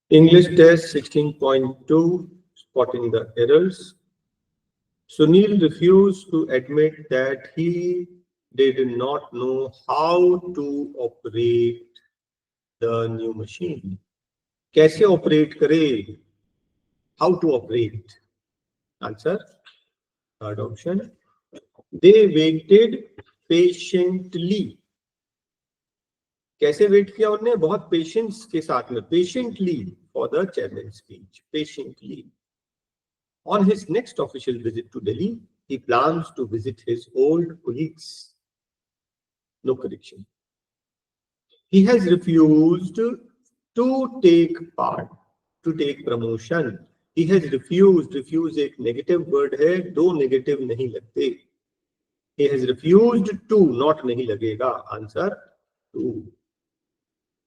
English test 16.2, spotting the errors. Sunil refused to admit that he did not know how to operate the new machine. कैसे operate करे? How to operate? Answer, third option. They waited patiently. कैसे wait किया उन्होंने? बहुत patience के साथ में, patiently for the chairman speech, patiently. On his next official visit to Delhi, he plans to visit his old colleagues. No correction. He has refused to take part, to take promotion. He has refused. Refuse एक negative word है, दो negative नहीं लगते. He has refused to, not नहीं लगेगा. Answer to.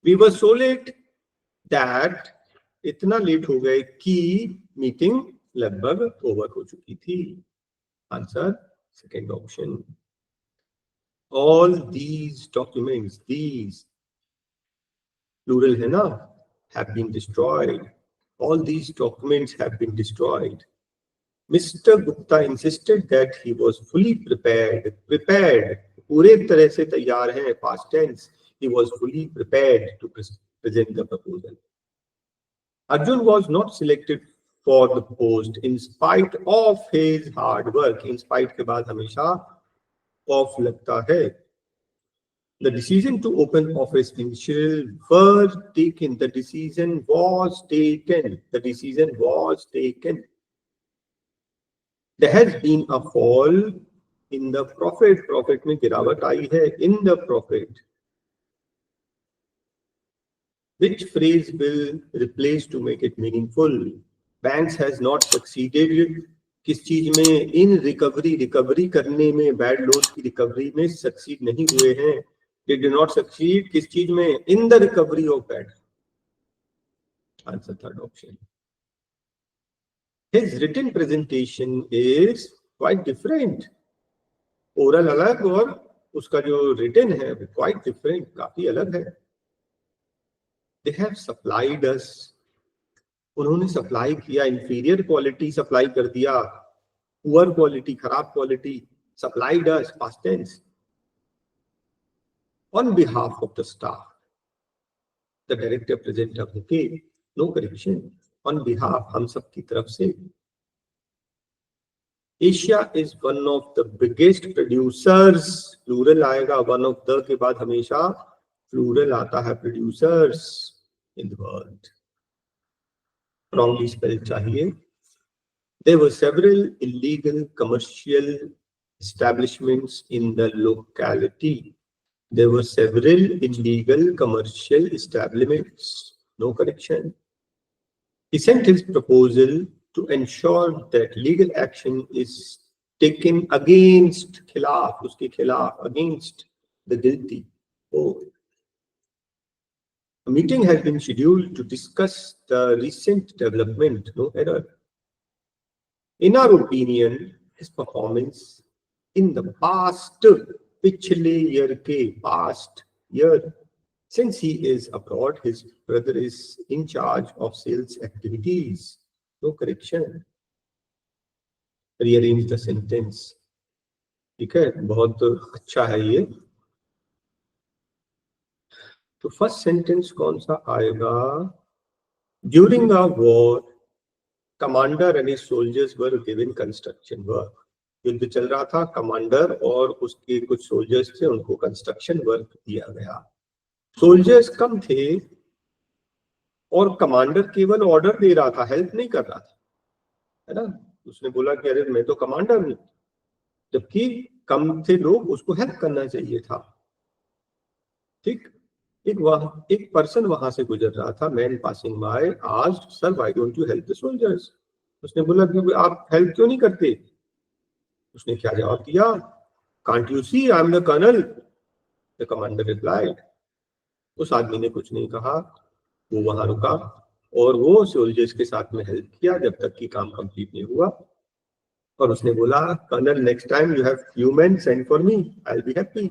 We were so late that इतना late हो गए कि मीटिंग लगभग ओवर हो चुकी थी. Answer second option. All these documents, these plural है ना, have been destroyed. All these documents have been destroyed. Mr. Gupta insisted that he was fully prepared. Prepared, पूरे तरह से तैयार है, past tense. He was fully prepared to present the proposal. Arjun was not selected for the post in spite of his hard work. In spite के बाद हमेशा off लगता है. The decision to open office initial were taken. The decision was taken. The decision was taken. There has been a fall in the profit. Profit में गिरावट आई है. In the profit. Which phrase will replace to make it meaningful? Banks has not succeeded. किस चीज में? In recovery. Recovery करने में, bad loan की recovery में सक्सीड नहीं हुए हैं. They did not succeed. किस चीज में? In the recovery of bad. Answer third option. His written presentation is quite different. Oral अलग और उसका जो written है quite different, काफी अलग है. They have supplied us. उन्होंने सप्लाई किया, inferior quality सप्लाई कर दिया, poor quality, खराब quality, supplied us, past tense. On behalf of the staff, the director present a bouquet. No correction. On behalf, हम सब की तरफ से. Asia is one of the biggest producers. Plural आएगा, one of the के बाद हमेशा plural आता है, producers in the world. Wrongly spelled चाहिए. There were several illegal commercial establishments in the locality. There were several illegal commercial establishments. No correction. He sent his proposal to ensure that legal action is taken against, खिलाफ, उसके खिलाफ, against the guilty. Oh. A meeting has been scheduled to discuss the recent development. No error. In our opinion, his performance in the past, पिछले year के, past year, since he is abroad, his brother is in charge of sales activities. No correction. Rearrange the sentence. ठीक है, बहुत अच्छा है ये. तो first sentence कौन सा आएगा? During a war commander and his soldiers were given construction work. युद्ध चल रहा था, कमांडर और उसके कुछ सोल्जर्स थे, उनको कंस्ट्रक्शन वर्क दिया गया. सोल्जर्स कम थे और कमांडर केवल ऑर्डर दे रहा था, हेल्प नहीं कर रहा था, है ना. उसने बोला कि अरे मैं तो कमांडर हूं, जबकि कम थे लोग, उसको हेल्प करना चाहिए था. ठीक. एक पर्सन वहां से गुजर रहा था, man passing by, asked sir why don't you help the soldiers. उसने बोला कि आप हेल्प क्यों नहीं करते? उसने क्या जवाब दिया? Can't you see I am the colonel. The commander replied. उस आदमी ने कुछ नहीं कहा, वो वहां रुका और वो सोल्जर्स के साथ में हेल्प किया जब तक कि काम कंप्लीट नहीं हुआ. और उसने बोला, colonel next time you have few men, send for me, I will be happy.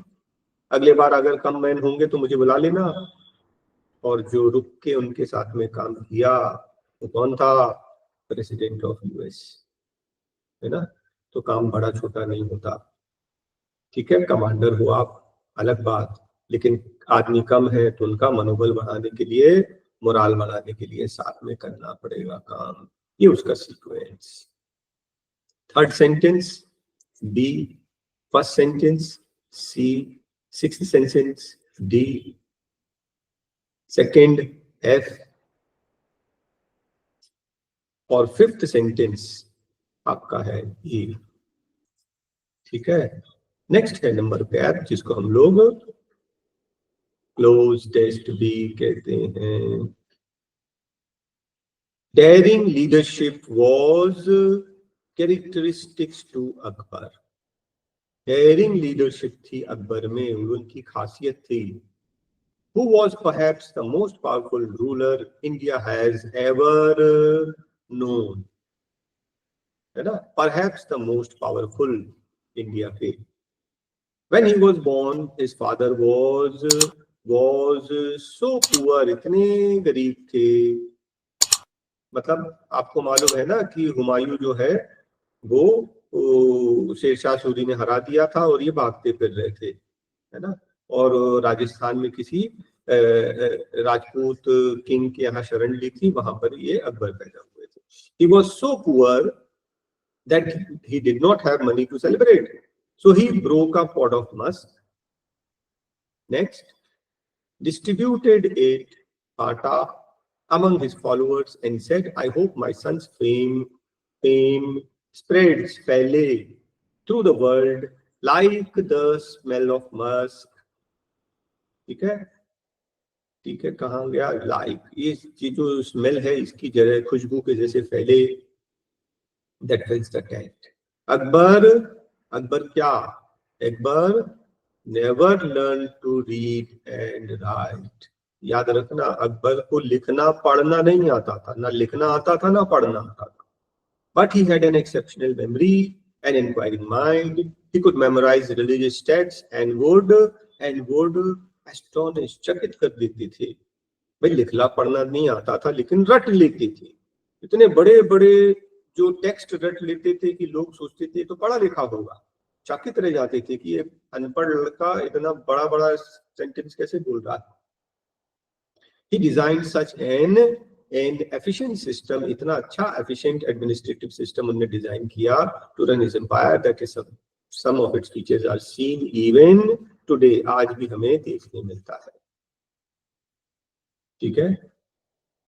अगले बार अगर कम मैन होंगे तो मुझे बुला लेना. और जो रुक के उनके साथ में काम किया वो कौन था? प्रेसिडेंट ऑफ यूएस, है ना। तो काम बड़ा छोटा नहीं होता, ठीक है। कमांडर हो आप, अलग बात, लेकिन आदमी कम है तो उनका मनोबल बढ़ाने के लिए, मोराल बढ़ाने के लिए साथ में करना पड़ेगा काम। ये उसका sequence. Third sentence B, first sentence C, sixth sentence D, second F, और फिफ्थ सेंटेंस आपका है ई, ठीक है। नेक्स्ट है नंबर पैर, जिसको हम लोग क्लोज टेस्ट भी कहते हैं। Daring leadership was characteristics to Akbar. Daring leadership थी अकबर में, उनकी खासियत थी। Who was perhaps the most powerful ruler India has ever known? है ना, perhaps the most powerful India के। When he was born, his father was so poor, इतने गरीब थे। मतलब आपको मालूम है ना कि हुमायूं जो है वो शेरशाह सूरी ने हरा दिया था और ये भागते फिर रहे थे, है ना। और राजस्थान में किसी राजपूत किंग के यहाँ शरण ली थी, वहां पर ये अकबर पैदा हुए थे। He was so poor that he did not have money to celebrate, so he broke a pot of musk. Next, distributed it atta among his followers and said, I hope my son's fame spreads fairly through the world like the smell of musk. ठीक है, ठीक है, कहाँ गया like, ये जो smell है इसकी जगह खुशबू के जैसे फैले। That fills the tent. Akbar क्या? Akbar never learn to read and write. याद रखना, अकबर को लिखना पढ़ना नहीं आता था, ना लिखना आता था ना पढ़ना आता था। But he had an exceptional memory, an inquiring mind. He could memorize religious texts and would astonish, चकित कर देते थे। भाई लिखना पढ़ना नहीं आता था लेकिन रट लेते थे। इतने बड़े बड़े जो टेक्स्ट रट लेते थे कि लोग सोचते थे तो पढ़ा लिखा होगा, चकित रह जाते थे कि ये अनपढ़ लड़का इतना बड़ा बड़ा सेंटेंस कैसे बोल रहा है। He designed such an efficient system, इतना अच्छा efficient administrative system उन्होंने डिजाइन किया to run his empire that some of its features are seen even today, आज भी हमें देखने मिलता है, ठीक है।